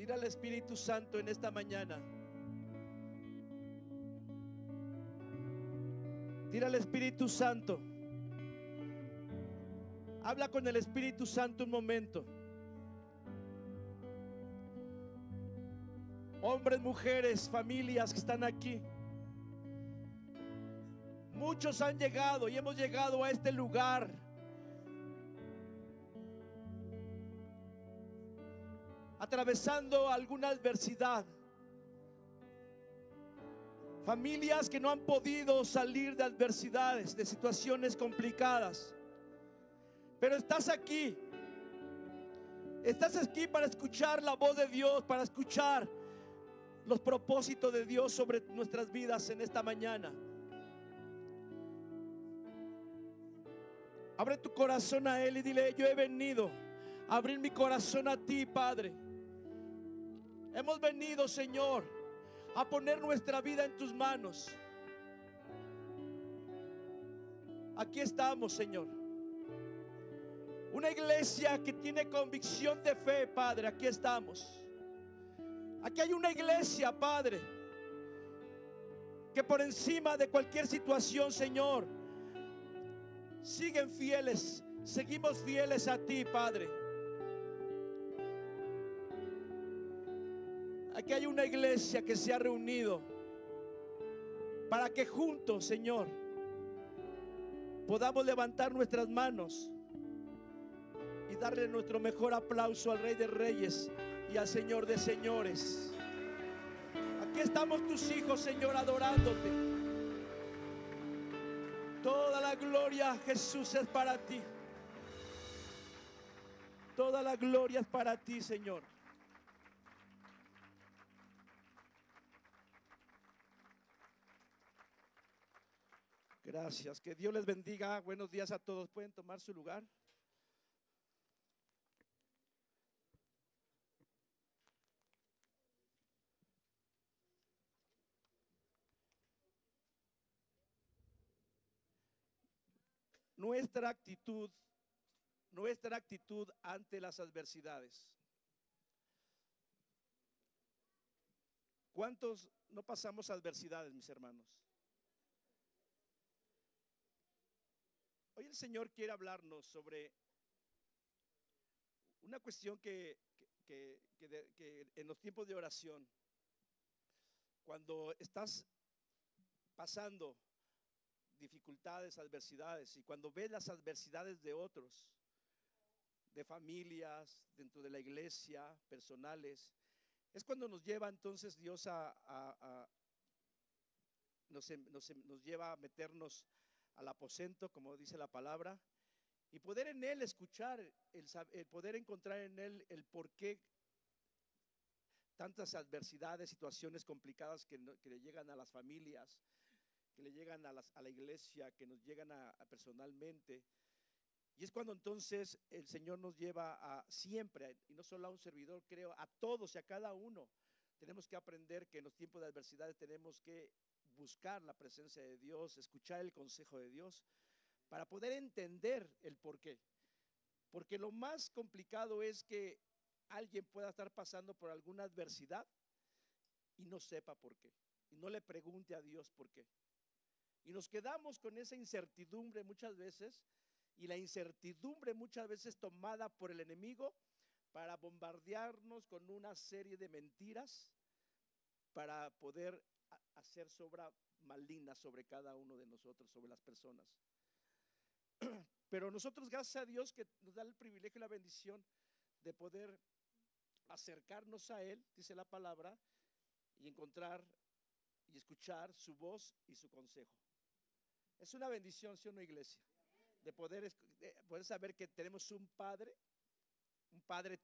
Dile al Espíritu Santo en esta mañana. Dile al Espíritu Santo. Habla con el Espíritu Santo un momento. Hombres, mujeres, familias que están aquí. Muchos han llegado y hemos llegado a este lugar atravesando alguna adversidad. Familias que no han podido salir de adversidades, de situaciones complicadas. Pero estás aquí. Estás aquí para escuchar la voz de Dios, para escuchar los propósitos de Dios sobre nuestras vidas en esta mañana. Abre tu corazón a Él y dile: yo he venido a abrir mi corazón a ti, Padre. Hemos venido, Señor, a poner nuestra vida en tus manos. Aquí estamos, Señor. Una iglesia que tiene convicción de fe, Padre. Aquí estamos. Aquí hay una iglesia, Padre, que por encima de cualquier situación, Señor, siguen fieles. Seguimos fieles a ti, Padre. Aquí hay una iglesia que se ha reunido para que juntos, Señor, podamos levantar nuestras manos y darle nuestro mejor aplauso al Rey de Reyes y al Señor de Señores. Aquí estamos tus hijos, Señor, adorándote. Toda la gloria, Jesús, es para ti. Toda la gloria es para ti, Señor. Gracias, que Dios les bendiga. Buenos días a todos. ¿Pueden tomar su lugar? Nuestra actitud ante las adversidades. ¿Cuántos no pasamos adversidades, mis hermanos? Hoy el Señor quiere hablarnos sobre una cuestión que en los tiempos de oración, cuando estás pasando dificultades, adversidades, y cuando ves las adversidades de otros, de familias, dentro de la iglesia, personales, es cuando nos lleva entonces Dios nos lleva a meternos al aposento, como dice la palabra, y poder en Él escuchar, el poder encontrar en Él el por qué tantas adversidades, situaciones complicadas que le llegan a las familias, que le llegan a la iglesia, que nos llegan personalmente. Y es cuando entonces el Señor nos lleva a siempre, y no solo a un servidor, creo, a todos y a cada uno. Tenemos que aprender que en los tiempos de adversidad tenemos que buscar la presencia de Dios, escuchar el consejo de Dios, para poder entender el por qué. Porque lo más complicado es que alguien pueda estar pasando por alguna adversidad y no sepa por qué, y no le pregunte a Dios por qué. Y nos quedamos con esa incertidumbre muchas veces, y la incertidumbre muchas veces tomada por el enemigo para bombardearnos con una serie de mentiras para poder hacer obra maligna sobre cada uno de nosotros, sobre las personas. Pero nosotros, gracias a Dios, que nos da el privilegio y la bendición de poder acercarnos a Él, dice la palabra, y encontrar y escuchar su voz y su consejo. Es una bendición, ¿sí o no, iglesia? De poder saber que tenemos un Padre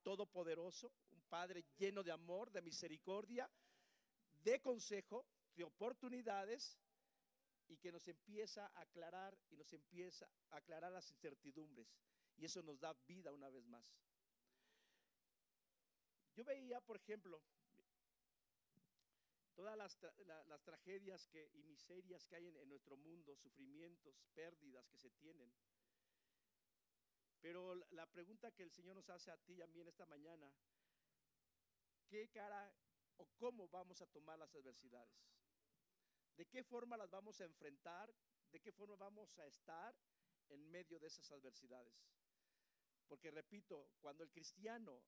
todopoderoso, un Padre lleno de amor, de misericordia, de consejo, de oportunidades, y que nos empieza a aclarar y nos empieza a aclarar las incertidumbres, y eso nos da vida una vez más. Yo veía, por ejemplo, todas las tragedias y miserias que hay en nuestro mundo, sufrimientos, pérdidas que se tienen. Pero la pregunta que el Señor nos hace a ti y a mí en esta mañana qué cara o cómo vamos a tomar las adversidades, de qué forma las vamos a enfrentar, de qué forma vamos a estar en medio de esas adversidades. Porque repito, cuando el cristiano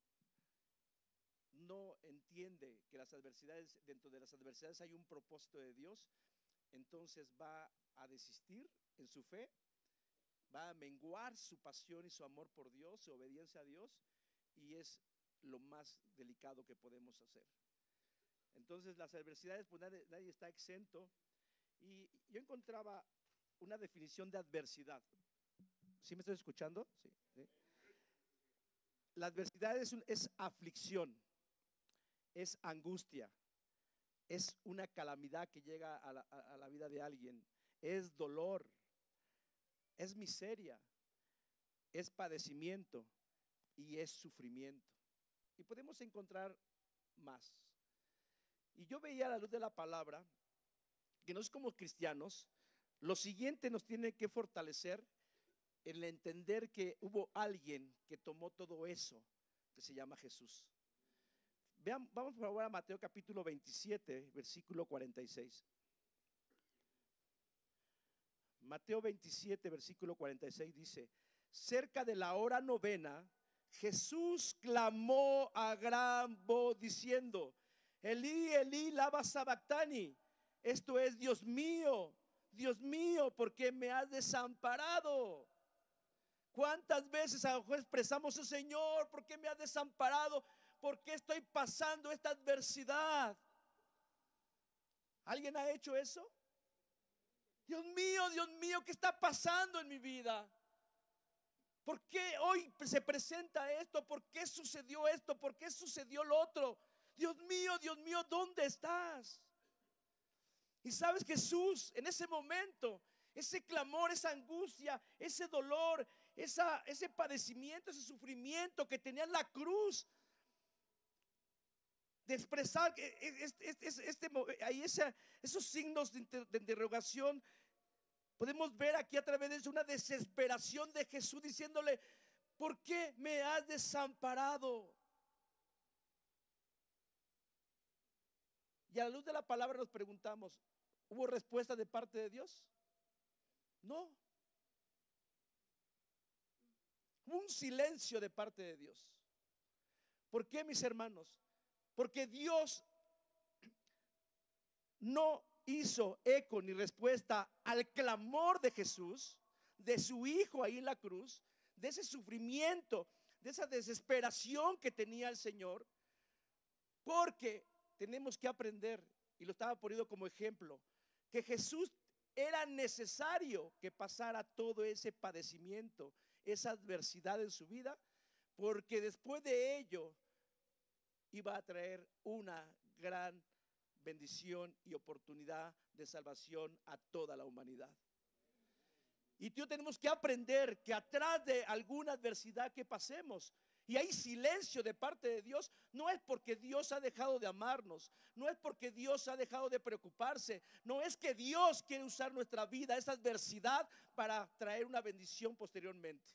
no entiende que las adversidades, dentro de las adversidades hay un propósito de Dios, entonces va a desistir en su fe, va a menguar su pasión y su amor por Dios, su obediencia a Dios, y es lo más delicado que podemos hacer. Entonces las adversidades, pues nadie está exento. Y yo encontraba una definición de adversidad. ¿Sí me estoy escuchando? Sí, ¿sí? La adversidad es aflicción, es angustia, es una calamidad que llega a la vida de alguien, es dolor, es miseria, es padecimiento y es sufrimiento. Y podemos encontrar más. Y yo veía a la luz de la palabra que nosotros como cristianos, lo siguiente nos tiene que fortalecer el entender que hubo alguien que tomó todo eso, que se llama Jesús. Vean, vamos por favor a Mateo capítulo 27, versículo 46. Mateo 27, versículo 46 dice: cerca de la hora novena, Jesús clamó a gran voz diciendo: Elí, Elí, lama sabactani. Esto es: Dios mío, ¿por qué me has desamparado? ¿Cuántas veces a lo mejor expresamos: oh Señor, ¿por qué me has desamparado? ¿Por qué estoy pasando esta adversidad? ¿Alguien ha hecho eso? Dios mío, ¿qué está pasando en mi vida? ¿Por qué hoy se presenta esto? ¿Por qué sucedió esto? ¿Por qué sucedió lo otro? Dios mío, ¿dónde estás? Y sabes, Jesús, en ese momento, ese clamor, esa angustia, ese dolor, ese padecimiento, ese sufrimiento que tenía en la cruz, de expresar esos signos de interrogación, podemos ver aquí a través de una desesperación de Jesús diciéndole: ¿por qué me has desamparado? Y a la luz de la palabra nos preguntamos: ¿hubo respuesta de parte de Dios? No. Hubo un silencio de parte de Dios. ¿Por qué, mis hermanos? Porque Dios no hizo eco ni respuesta al clamor de Jesús, de su hijo ahí en la cruz, de ese sufrimiento, de esa desesperación que tenía el Señor. Porque tenemos que aprender, y lo estaba poniendo como ejemplo, que Jesús era necesario que pasara todo ese padecimiento, esa adversidad en su vida, porque después de ello iba a traer una gran bendición y oportunidad de salvación a toda la humanidad. Y tú tenemos que aprender que atrás de alguna adversidad que pasemos y hay silencio de parte de Dios, no es porque Dios ha dejado de amarnos, no es porque Dios ha dejado de preocuparse, no es que Dios quiere usar nuestra vida, esa adversidad, para traer una bendición posteriormente.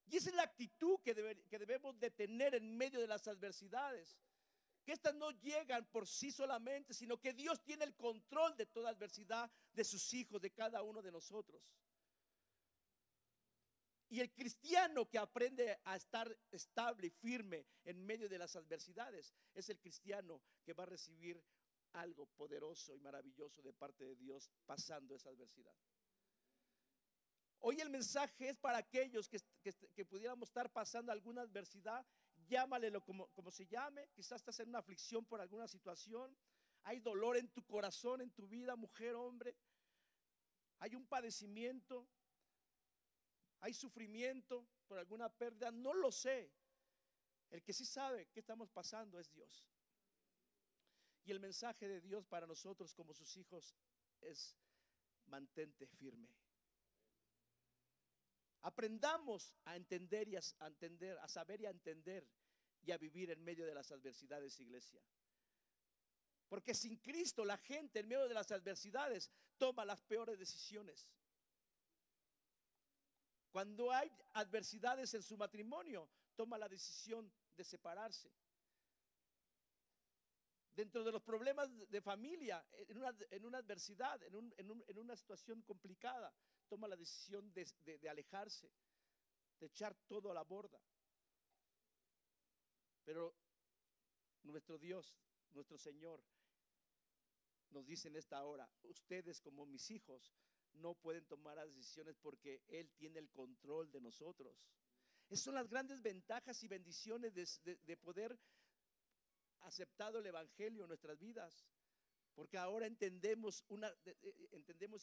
Y esa es la actitud que debemos de tener en medio de las adversidades. Que estas no llegan por sí solamente, sino que Dios tiene el control de toda adversidad de sus hijos, de cada uno de nosotros. Y el cristiano que aprende a estar estable y firme en medio de las adversidades es el cristiano que va a recibir algo poderoso y maravilloso de parte de Dios pasando esa adversidad. Hoy el mensaje es para aquellos que pudiéramos estar pasando alguna adversidad. Llámalelo como se llame. Quizás estás en una aflicción por alguna situación. Hay dolor en tu corazón, en tu vida, mujer, hombre. Hay un padecimiento. Hay sufrimiento por alguna pérdida. No lo sé. El que sí sabe qué estamos pasando es Dios. Y el mensaje de Dios para nosotros como sus hijos es: mantente firme. Aprendamos a entender y a saber y a entender y a vivir en medio de las adversidades, iglesia. Porque sin Cristo la gente en medio de las adversidades toma las peores decisiones. Cuando hay adversidades en su matrimonio, toma la decisión de separarse. dentro de los problemas de familia, en una adversidad, en una situación complicada, toma la decisión de alejarse, de echar todo a la borda. Pero nuestro Dios, nuestro Señor, nos dice en esta hora: ustedes como mis hijos no pueden tomar las decisiones porque Él tiene el control de nosotros. Esas son las grandes ventajas y bendiciones de poder aceptado el Evangelio en nuestras vidas, porque ahora entendemos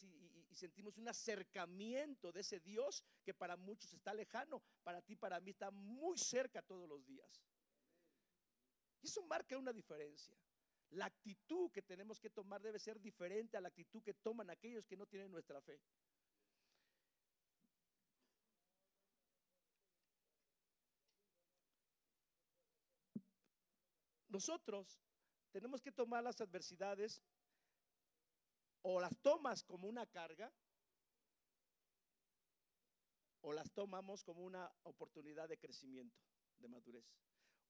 y sentimos un acercamiento de ese Dios que para muchos está lejano, para ti, para mí está muy cerca todos los días. Y eso marca una diferencia. La actitud que tenemos que tomar debe ser diferente a la actitud que toman aquellos que no tienen nuestra fe. Nosotros tenemos que tomar las adversidades, o las tomas como una carga, o las tomamos como una oportunidad de crecimiento, de madurez.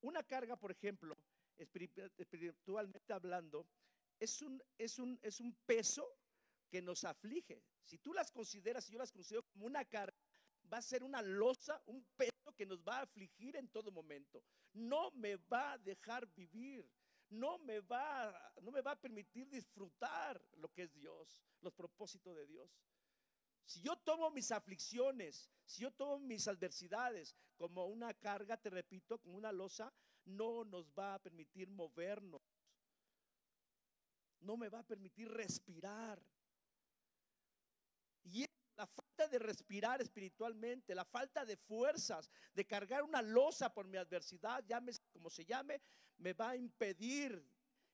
Una carga, por ejemplo, espiritualmente hablando, es un peso que nos aflige. Si tú las consideras, si yo las considero como una carga, va a ser una losa, un peso que nos va a afligir en todo momento. No me va a dejar vivir, no me va a permitir disfrutar lo que es Dios, los propósitos de Dios. Si yo tomo mis aflicciones, si yo tomo mis adversidades como una carga, te repito, como una losa, no nos va a permitir movernos, no me va a permitir respirar. Y la falta de respirar espiritualmente, la falta de fuerzas, de cargar una losa por mi adversidad, llámese como se llame, me va a impedir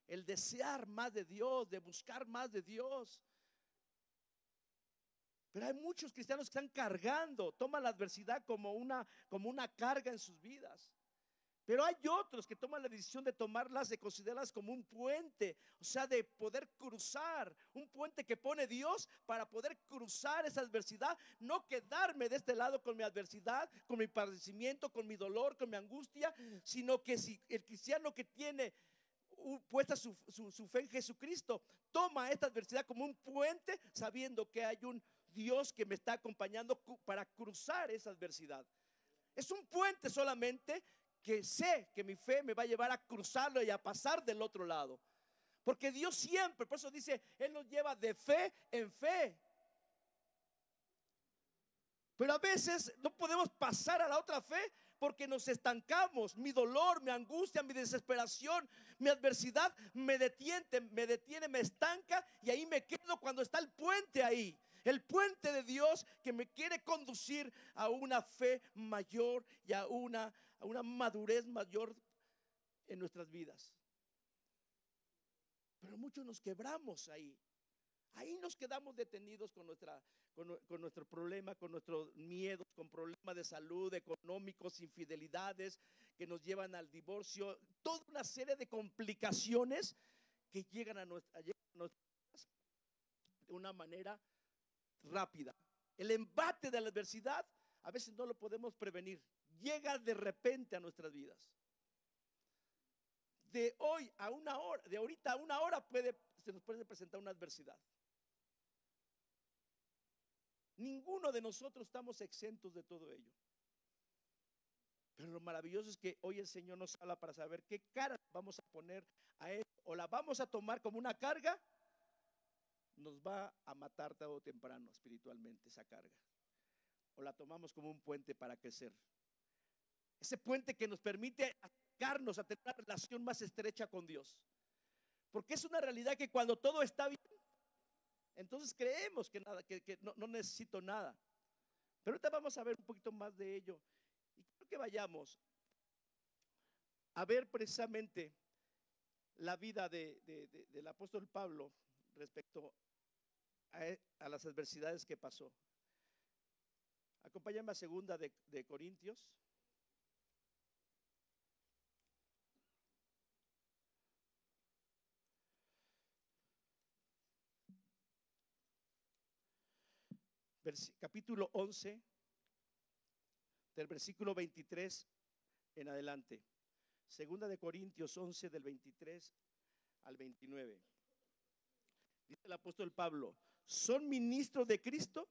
el desear más de Dios, de buscar más de Dios. Pero hay muchos cristianos que están cargando, toman la adversidad como una carga en sus vidas. Pero hay otros que toman la decisión de tomarlas, de considerarlas como un puente, o sea, de poder cruzar, un puente que pone Dios para poder cruzar esa adversidad, no quedarme de este lado con mi adversidad, con mi padecimiento, con mi dolor, con mi angustia, sino que si el cristiano que tiene puesta su fe en Jesucristo, toma esta adversidad como un puente, sabiendo que hay un Dios que me está acompañando para cruzar esa adversidad. Es un puente solamente que sé que mi fe me va a llevar a cruzarlo y a pasar del otro lado. Porque Dios siempre, por eso dice, Él nos lleva de fe en fe. Pero a veces no podemos pasar a la otra fe porque nos estancamos. Mi dolor, mi angustia, mi desesperación, mi adversidad me detiene, me estanca, y ahí me quedo cuando está el puente ahí. El puente de Dios que me quiere conducir a una fe mayor y a una madurez mayor en nuestras vidas. Pero muchos nos quebramos ahí. Ahí nos quedamos detenidos con nuestro problema, con nuestros miedos, con problemas de salud, económicos, infidelidades que nos llevan al divorcio, toda una serie de complicaciones que llegan a nuestras vidas de una manera rápida. El embate de la adversidad a veces no lo podemos prevenir, llega de repente a nuestras vidas. De hoy a una hora, de ahorita a una hora se nos puede presentar una adversidad. Ninguno de nosotros estamos exentos de todo ello. Pero lo maravilloso es que hoy el Señor nos habla para saber qué cara vamos a poner a Él. O la vamos a tomar como una carga, nos va a matar tarde o temprano espiritualmente esa carga. O la tomamos como un puente para crecer. Ese puente que nos permite acercarnos a tener una relación más estrecha con Dios. Porque es una realidad que cuando todo está bien, entonces creemos que no necesito nada. Pero ahorita vamos a ver un poquito más de ello. Y quiero que vayamos a ver precisamente la vida del apóstol Pablo respecto a las adversidades que pasó. Acompáñame a segunda de Corintios. Capítulo 11, del versículo 23 en adelante. Segunda de Corintios 11, del 23 al 29. Dice el apóstol Pablo: son ministros de Cristo,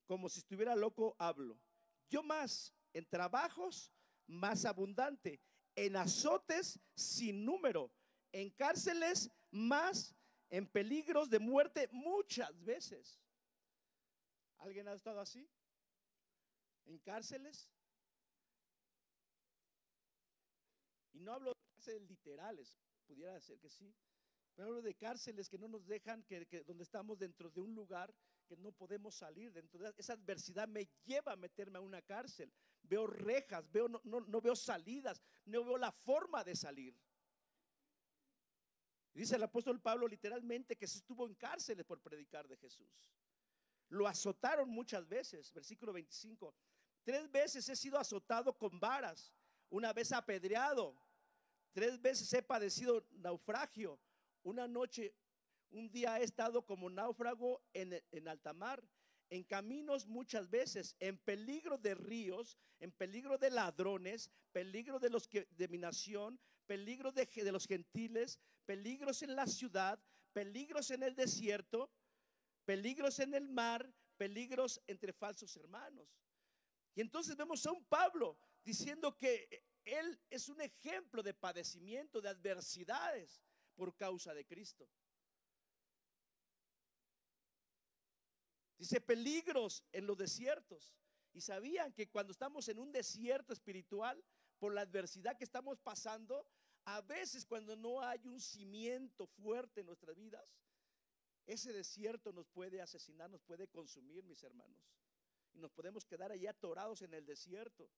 como si estuviera loco hablo. Yo más en trabajos, más abundante, en azotes sin número, en cárceles más, en peligros de muerte muchas veces. ¿Alguien ha estado así? ¿En cárceles? Y no hablo de cárceles literales, pudiera ser que sí, pero hablo de cárceles que no nos dejan, donde estamos dentro de un lugar que no podemos salir. Dentro de esa adversidad me lleva a meterme a una cárcel. Veo rejas, no veo salidas, no veo la forma de salir. Dice el apóstol Pablo literalmente que se estuvo en cárceles por predicar de Jesús. Lo azotaron muchas veces. Versículo 25: 3 veces he sido azotado con varas, una vez apedreado, 3 veces he padecido naufragio, un día he estado como náufrago en alta mar, en caminos muchas veces, en peligro de ríos, en peligro de ladrones, peligro de mi nación, peligro de los gentiles, peligros en la ciudad, peligros en el desierto, peligros en el mar, peligros entre falsos hermanos. Y entonces vemos a un Pablo diciendo que él es un ejemplo de padecimiento, de adversidades por causa de Cristo. Dice peligros en los desiertos. Y sabían que cuando estamos en un desierto espiritual, por la adversidad que estamos pasando, a veces cuando no hay un cimiento fuerte en nuestras vidas, ese desierto nos puede asesinar, nos puede consumir, mis hermanos. Y nos podemos quedar ahí atorados en el desierto.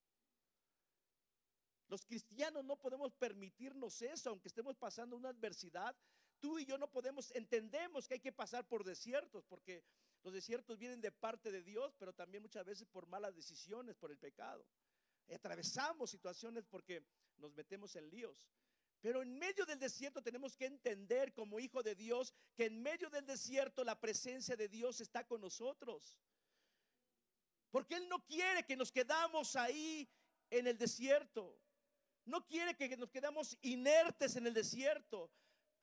Los cristianos no podemos permitirnos eso, aunque estemos pasando una adversidad. Tú y yo no podemos, entendemos que hay que pasar por desiertos, porque los desiertos vienen de parte de Dios, pero también muchas veces por malas decisiones, por el pecado. Atravesamos situaciones porque nos metemos en líos. Pero en medio del desierto tenemos que entender como hijo de Dios que en medio del desierto la presencia de Dios está con nosotros. Porque Él no quiere que nos quedamos ahí en el desierto. No quiere que nos quedamos inertes en el desierto.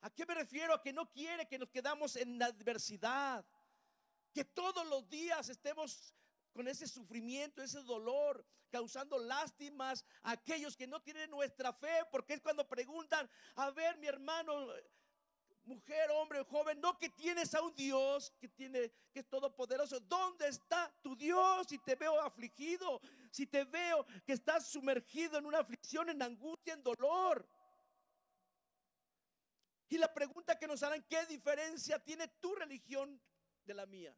¿A qué me refiero? A que no quiere que nos quedamos en la adversidad. Que todos los días estemos con ese sufrimiento, ese dolor, causando lástimas a aquellos que no tienen nuestra fe. Porque es cuando preguntan: a ver, mi hermano, mujer, hombre, joven, no que tienes a un Dios que es todopoderoso. ¿Dónde está tu Dios? Si te veo afligido, si te veo que estás sumergido en una aflicción, en angustia, en dolor. Y la pregunta que nos harán: ¿qué diferencia tiene tu religión de la mía?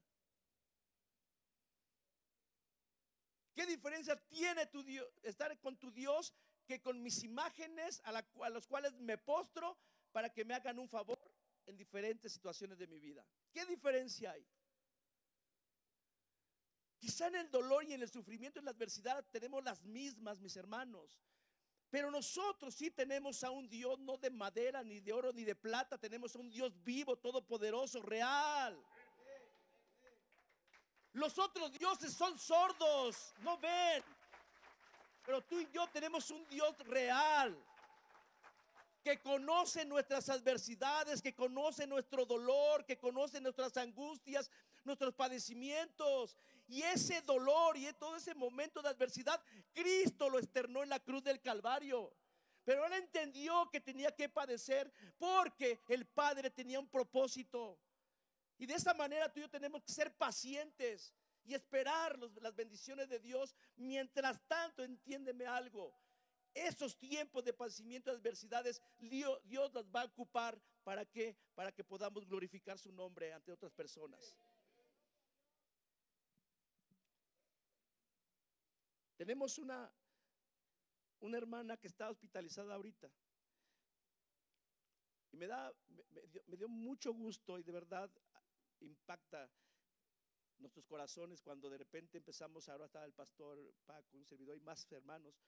¿Qué diferencia tiene tu Dios, estar con tu Dios, que con mis imágenes a los cuales me postro para que me hagan un favor en diferentes situaciones de mi vida? ¿Qué diferencia hay? Quizá en el dolor y en el sufrimiento, en la adversidad tenemos las mismas, mis hermanos. Pero nosotros sí tenemos a un Dios no de madera, ni de oro, ni de plata. Tenemos a un Dios vivo, todopoderoso, real. Los otros dioses son sordos, no ven. Pero tú y yo tenemos un Dios real, que conoce nuestras adversidades, que conoce nuestro dolor, que conoce nuestras angustias, nuestros padecimientos. Y ese dolor y todo ese momento de adversidad, Cristo lo externó en la cruz del Calvario. Pero Él entendió que tenía que padecer porque el Padre tenía un propósito. Y de esa manera tú y yo tenemos que ser pacientes y esperar las bendiciones de Dios. Mientras tanto, entiéndeme algo: esos tiempos de padecimiento, de adversidades, Dios las va a ocupar. ¿Para qué? Para que podamos glorificar su nombre ante otras personas. Tenemos una hermana que está hospitalizada ahorita. Y me dio mucho gusto, y de verdad impacta nuestros corazones cuando de repente empezamos. Ahora está el pastor Paco, un servidor y más hermanos,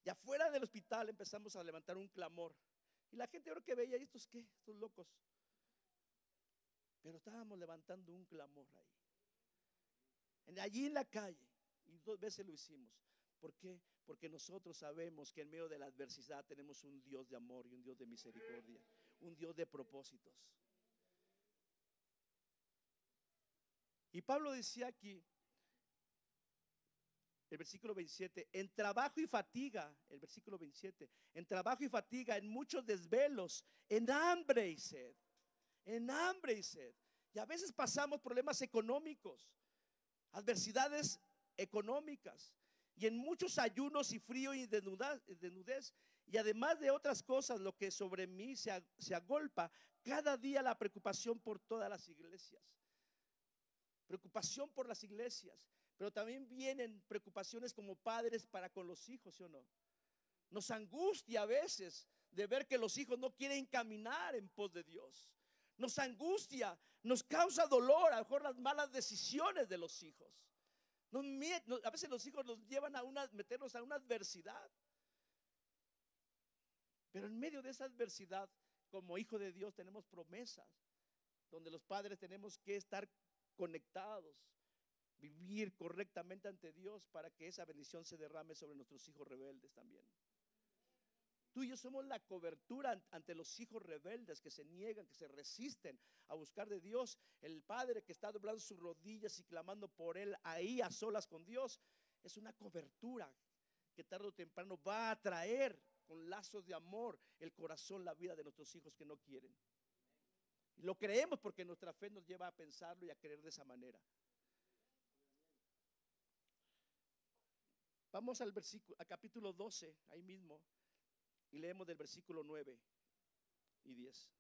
y afuera del hospital empezamos a levantar un clamor. Y la gente ahora que veía: ¿y estos qué? Estos locos. Pero estábamos levantando un clamor ahí, allí en la calle, y 2 veces lo hicimos. ¿Por qué? Porque nosotros sabemos que en medio de la adversidad tenemos un Dios de amor y un Dios de misericordia, un Dios de propósitos. Y Pablo decía aquí, el versículo 27, en trabajo y fatiga, el versículo 27, en trabajo y fatiga, en muchos desvelos, en hambre y sed, en hambre y sed. Y a veces pasamos problemas económicos, adversidades económicas, y en muchos ayunos y frío y desnudez, y además de otras cosas, lo que sobre mí se agolpa cada día la preocupación por todas las iglesias. Preocupación por las iglesias, pero también vienen preocupaciones como padres para con los hijos, ¿sí o no? Nos angustia a veces de ver que los hijos no quieren caminar en pos de Dios. Nos angustia, nos causa dolor, a lo mejor las malas decisiones de los hijos. A veces los hijos nos llevan a meternos a una adversidad. Pero en medio de esa adversidad, como hijo de Dios, tenemos promesas, donde los padres tenemos que estar conectados, vivir correctamente ante Dios para que esa bendición se derrame sobre nuestros hijos rebeldes también. Tú y yo somos la cobertura ante los hijos rebeldes que se niegan, que se resisten a buscar de Dios. El padre que está doblando sus rodillas y clamando por él ahí a solas con Dios, es una cobertura que tarde o temprano va a traer con lazos de amor el corazón, la vida de nuestros hijos que no quieren. Y lo creemos porque nuestra fe nos lleva a pensarlo y a creer de esa manera. Vamos al capítulo 12, ahí mismo, y leemos del versículo 9 y 10.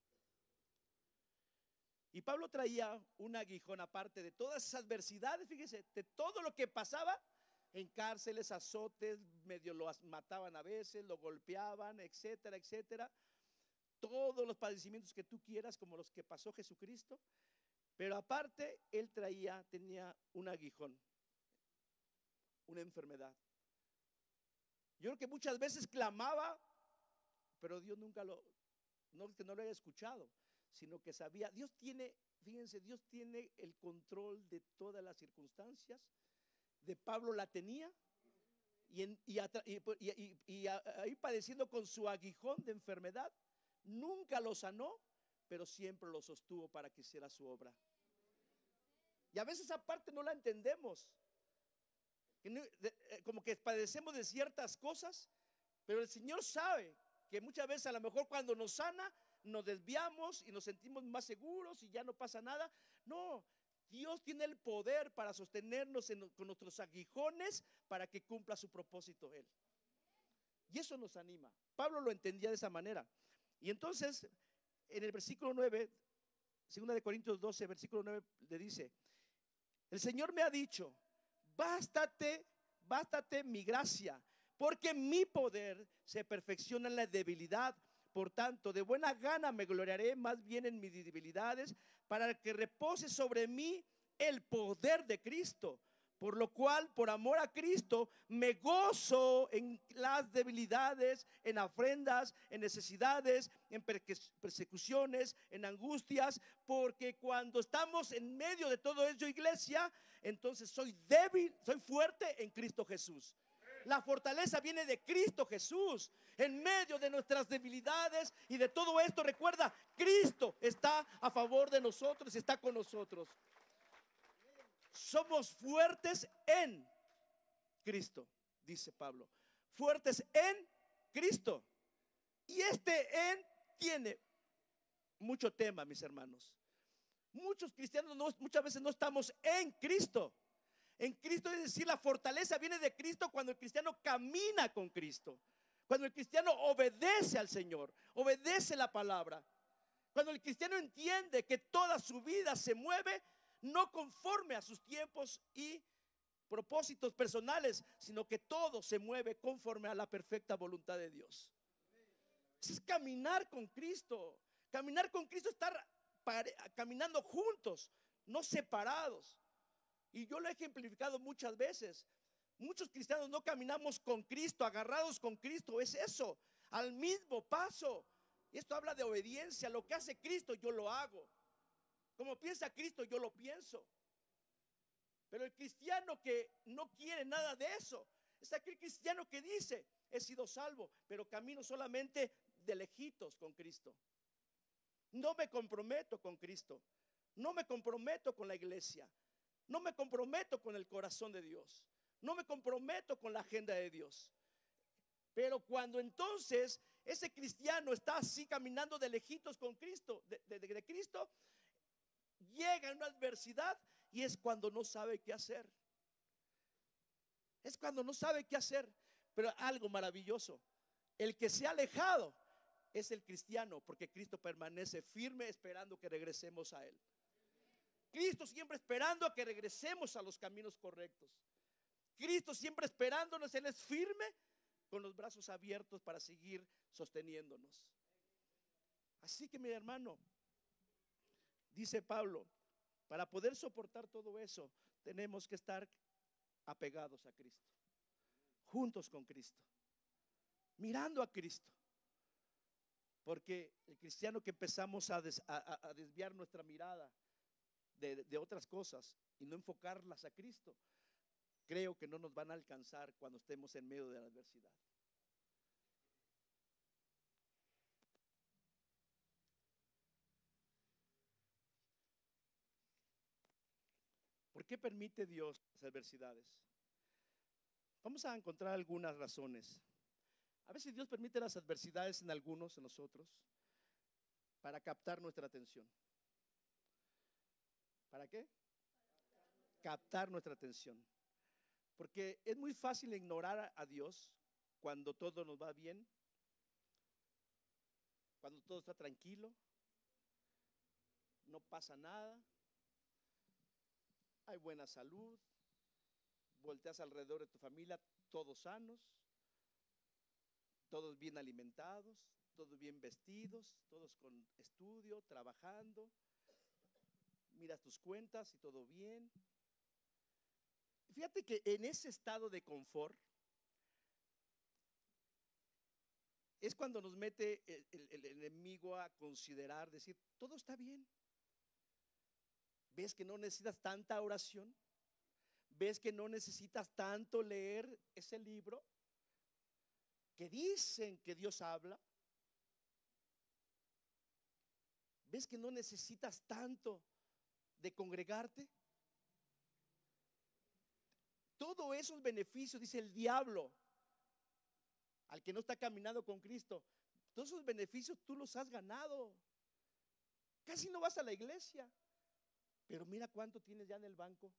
Y Pablo traía un aguijón aparte de todas esas adversidades, fíjese, de todo lo que pasaba en cárceles, azotes, medio lo mataban a veces, lo golpeaban, etcétera, etcétera. Todos los padecimientos que tú quieras, como los que pasó Jesucristo. Pero aparte, él tenía un aguijón, una enfermedad. Yo creo que muchas veces clamaba, pero Dios nunca no es que no lo haya escuchado, sino que sabía. Dios tiene, fíjense, Dios tiene el control de todas las circunstancias. De Pablo la tenía, y ahí padeciendo con su aguijón de enfermedad, nunca lo sanó, pero siempre lo sostuvo para que hiciera su obra. Y a veces esa parte no la entendemos, como que padecemos de ciertas cosas, pero el Señor sabe que muchas veces a lo mejor cuando nos sana nos desviamos y nos sentimos más seguros y ya no pasa nada. No, Dios tiene el poder para sostenernos con nuestros aguijones para que cumpla su propósito Él. Y eso nos anima. Pablo lo entendía de esa manera. Y entonces, en el versículo 9, 2 de Corintios 12, versículo 9, le dice: el Señor me ha dicho, bástate mi gracia, porque mi poder se perfecciona en la debilidad. Por tanto, de buena gana me gloriaré más bien en mis debilidades, para que repose sobre mí el poder de Cristo. Por lo cual, por amor a Cristo, me gozo en las debilidades, en afrentas, en necesidades, en persecuciones, en angustias, porque cuando estamos en medio de todo ello, iglesia, entonces soy débil, soy fuerte en Cristo Jesús. La fortaleza viene de Cristo Jesús. En medio de nuestras debilidades y de todo esto, recuerda, Cristo está a favor de nosotros y está con nosotros. Somos fuertes en Cristo, dice Pablo. Fuertes en Cristo. Y este en tiene mucho tema, mis hermanos. Muchos cristianos muchas veces no estamos en Cristo. En Cristo, es decir, la fortaleza viene de Cristo cuando el cristiano camina con Cristo. Cuando el cristiano obedece al Señor, obedece la palabra. Cuando el cristiano entiende que toda su vida se mueve no conforme a sus tiempos y propósitos personales, sino que todo se mueve conforme a la perfecta voluntad de Dios. Eso es caminar con Cristo. Caminar con Cristo es estar caminando juntos, no separados. Y yo lo he ejemplificado muchas veces. Muchos cristianos no caminamos con Cristo, agarrados con Cristo. Es eso, al mismo paso. Y esto habla de obediencia. Lo que hace Cristo, yo lo hago. Como piensa Cristo, yo lo pienso. Pero el cristiano que no quiere nada de eso es aquel cristiano que dice: he sido salvo, pero camino solamente de lejitos con Cristo. No me comprometo con Cristo, no me comprometo con la iglesia, no me comprometo con el corazón de Dios, no me comprometo con la agenda de Dios. Pero cuando entonces ese cristiano está así caminando de lejitos con Cristo, de Cristo, llega una adversidad y es cuando no sabe qué hacer. Es cuando no sabe qué hacer. Pero algo maravilloso, el que se ha alejado es el cristiano, porque Cristo permanece firme esperando que regresemos a Él. Cristo siempre esperando a que regresemos a los caminos correctos. Cristo siempre esperándonos, Él es firme con los brazos abiertos para seguir sosteniéndonos. Así que mi hermano, dice Pablo, para poder soportar todo eso, tenemos que estar apegados a Cristo, juntos con Cristo, mirando a Cristo. Porque el cristiano que empezamos a desviar nuestra mirada de otras cosas y no enfocarlas a Cristo, creo que no nos van a alcanzar cuando estemos en medio de la adversidad. ¿Por qué permite Dios las adversidades? Vamos a encontrar algunas razones. A veces Dios permite las adversidades en algunos, en nosotros, para captar nuestra atención. ¿Para qué? Captar nuestra atención. Porque es muy fácil ignorar a Dios cuando todo nos va bien, cuando todo está tranquilo, no pasa nada, hay buena salud, volteas alrededor de tu familia, todos sanos, todos bien alimentados, todos bien vestidos, todos con estudio, trabajando, miras tus cuentas y todo bien. Fíjate que en ese estado de confort es cuando nos mete el enemigo a considerar, decir, todo está bien. ¿Ves que no necesitas tanta oración? ¿Ves que no necesitas tanto leer ese libro? Que dicen que Dios habla. ¿Ves que no necesitas tanto de congregarte? Todos esos beneficios, dice el diablo, al que no está caminando con Cristo, todos esos beneficios tú los has ganado. Casi no vas a la iglesia, pero mira cuánto tienes ya en el banco.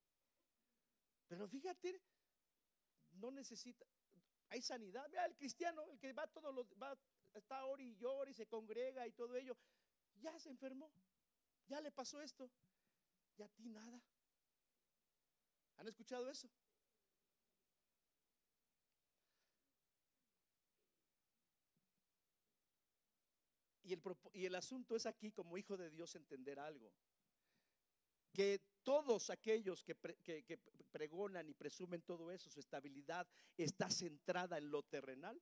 Pero fíjate, no necesita, hay sanidad. Mira el cristiano, el que va todos los, va, está ora y llora y se congrega y todo ello, ya se enfermó, ya le pasó esto, y a ti nada. ¿Han escuchado eso? Y el asunto es aquí, como hijo de Dios, entender algo. Que todos aquellos que pregonan y presumen todo eso, su estabilidad está centrada en lo terrenal.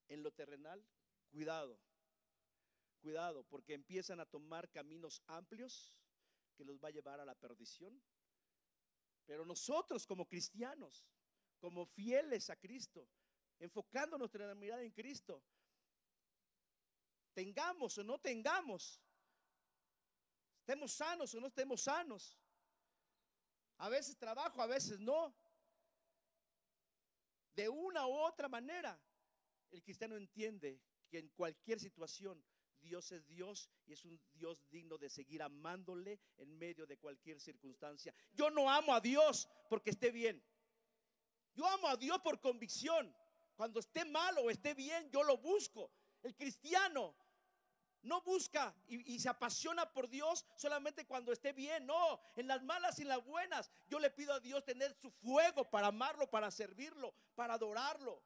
En lo terrenal, cuidado, cuidado, porque empiezan a tomar caminos amplios que los va a llevar a la perdición. Pero nosotros como cristianos, como fieles a Cristo, enfocando nuestra mirada en Cristo, tengamos o no tengamos, estemos sanos o no estemos sanos, a veces trabajo, a veces no, de una u otra manera, el cristiano entiende que en cualquier situación Dios es Dios y es un Dios digno de seguir amándole en medio de cualquier circunstancia. Yo no amo a Dios porque esté bien, yo amo a Dios por convicción. Cuando esté mal o esté bien, yo lo busco. El cristiano no busca y se apasiona por Dios solamente cuando esté bien. No, en las malas y en las buenas yo le pido a Dios tener su fuego para amarlo, para servirlo, para adorarlo.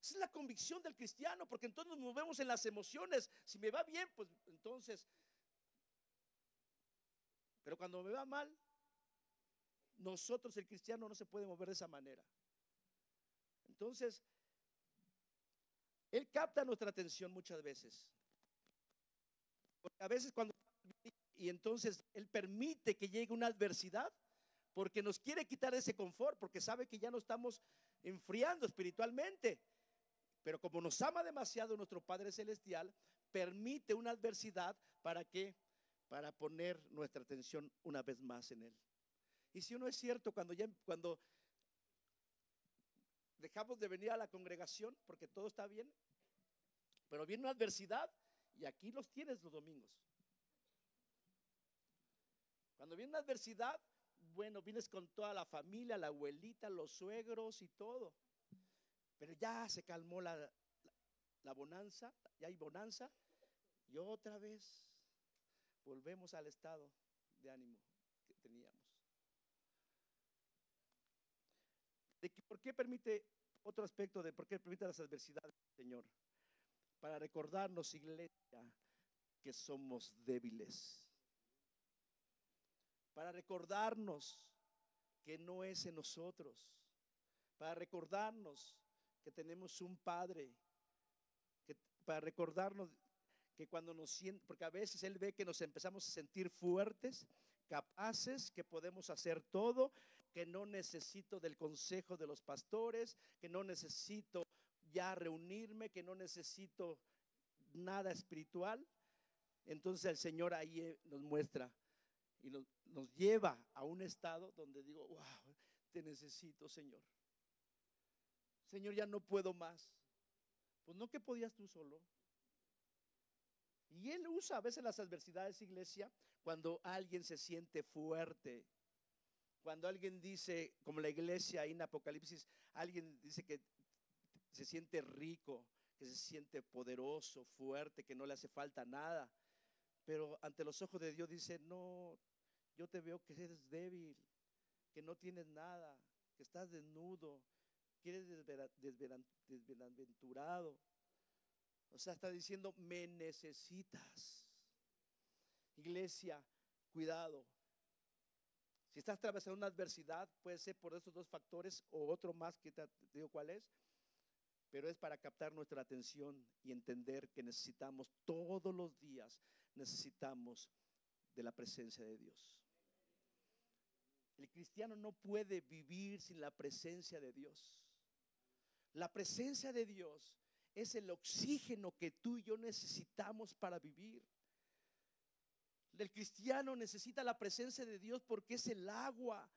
Esa es la convicción del cristiano, porque entonces nos movemos en las emociones. Si me va bien, pues entonces. Pero cuando me va mal, nosotros, el cristiano, no se puede mover de esa manera. Entonces, Él capta nuestra atención muchas veces. Porque a veces cuando, y entonces Él permite que llegue una adversidad, porque nos quiere quitar ese confort, porque sabe que ya no estamos enfriando espiritualmente. Pero como nos ama demasiado nuestro Padre Celestial, permite una adversidad ¿para qué? Para poner nuestra atención una vez más en Él. Y si uno es cierto, cuando dejamos de venir a la congregación porque todo está bien, pero viene una adversidad y aquí los tienes los domingos. Cuando viene una adversidad, bueno, vienes con toda la familia, la abuelita, los suegros y todo. Pero ya se calmó la bonanza, ya hay bonanza, y otra vez volvemos al estado de ánimo que teníamos. ¿Por qué permite otro aspecto de por qué permite las adversidades, Señor? Para recordarnos, iglesia, que somos débiles. Para recordarnos que no es en nosotros. Para recordarnos que tenemos un Padre. Para recordarnos que cuando nos sienten, porque a veces Él ve que nos empezamos a sentir fuertes, capaces, que podemos hacer todo, que no necesito del consejo de los pastores, que no necesito ya reunirme, que no necesito nada espiritual. Entonces el Señor ahí nos muestra y nos lleva a un estado donde digo, wow, te necesito, Señor. Señor, ya no puedo más. Pues no que podías tú solo. Y Él usa a veces las adversidades, iglesia, cuando alguien se siente fuerte. Cuando alguien dice, como la iglesia ahí en Apocalipsis, alguien dice que se siente rico, que se siente poderoso, fuerte, que no le hace falta nada. Pero ante los ojos de Dios dice, no, yo te veo que eres débil, que no tienes nada, que estás desnudo, que eres desbienaventurado. O sea, está diciendo, me necesitas. Iglesia, cuidado. Si estás atravesando una adversidad, puede ser por esos dos factores o otro más que te digo cuál es, pero es para captar nuestra atención y entender que necesitamos todos los días, necesitamos de la presencia de Dios. El cristiano no puede vivir sin la presencia de Dios. La presencia de Dios es el oxígeno que tú y yo necesitamos para vivir. El cristiano necesita la presencia de Dios porque es el agua,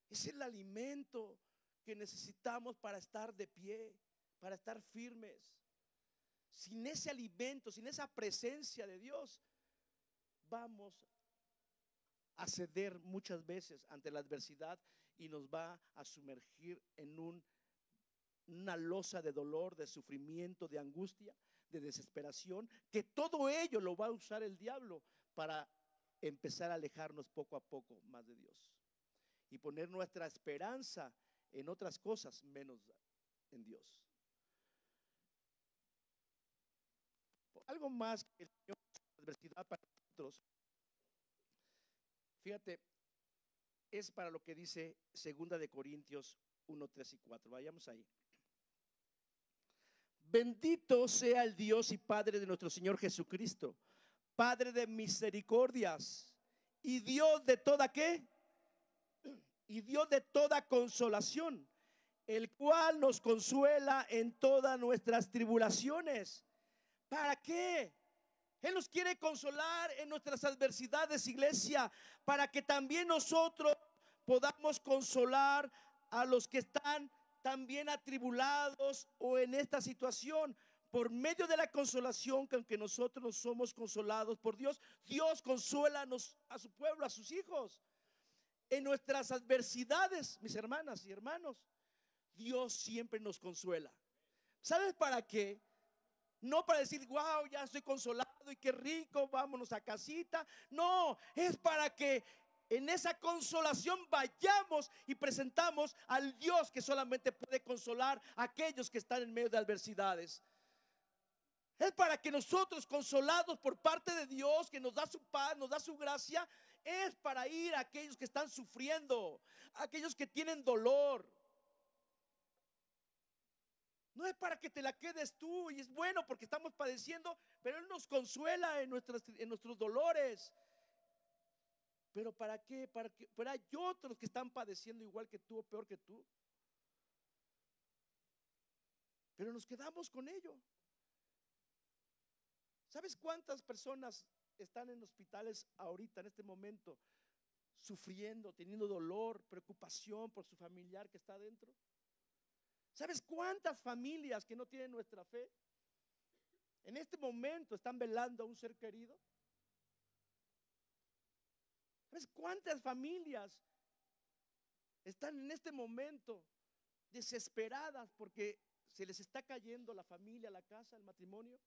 es el alimento que necesitamos para estar de pie, para estar firmes. Sin ese alimento, sin esa presencia de Dios, vamos a ceder muchas veces ante la adversidad y nos va a sumergir en una losa de dolor, de sufrimiento, de angustia, de desesperación, que todo ello lo va a usar el diablo para empezar a alejarnos poco a poco más de Dios y poner nuestra esperanza en otras cosas menos en Dios. Algo más que el Señor adversidad para nosotros, fíjate, es para lo que dice 2 de Corintios 1, 3 y 4. Vayamos ahí. Bendito sea el Dios y Padre de nuestro Señor Jesucristo, Padre de misericordias y Dios de toda ¿qué? Y Dios de toda consolación, el cual nos consuela en todas nuestras tribulaciones. ¿Para qué? Él nos quiere consolar en nuestras adversidades, iglesia, para que también nosotros podamos consolar a los que están también atribulados o en esta situación. Por medio de la consolación, que aunque nosotros no somos consolados por Dios, Dios consuela a su pueblo, a sus hijos. En nuestras adversidades, mis hermanas y hermanos, Dios siempre nos consuela. ¿Sabes para qué? No para decir, wow, ya estoy consolado y qué rico, vámonos a casita. No, es para que en esa consolación vayamos y presentamos al Dios que solamente puede consolar a aquellos que están en medio de adversidades. Es para que nosotros, consolados por parte de Dios, que nos da su paz, nos da su gracia, es para ir a aquellos que están sufriendo, a aquellos que tienen dolor. No es para que te la quedes tú, y es bueno porque estamos padeciendo, pero Él nos consuela en nuestros dolores. Pero ¿para qué? Pero hay otros que están padeciendo igual que tú o peor que tú. pero nos quedamos con ello. ¿Sabes cuántas personas están en hospitales ahorita, en este momento, sufriendo, teniendo dolor, preocupación por su familiar que está adentro? ¿Sabes cuántas familias que no tienen nuestra fe en este momento están velando a un ser querido? ¿Sabes cuántas familias están en este momento desesperadas porque se les está cayendo la familia, la casa, el matrimonio?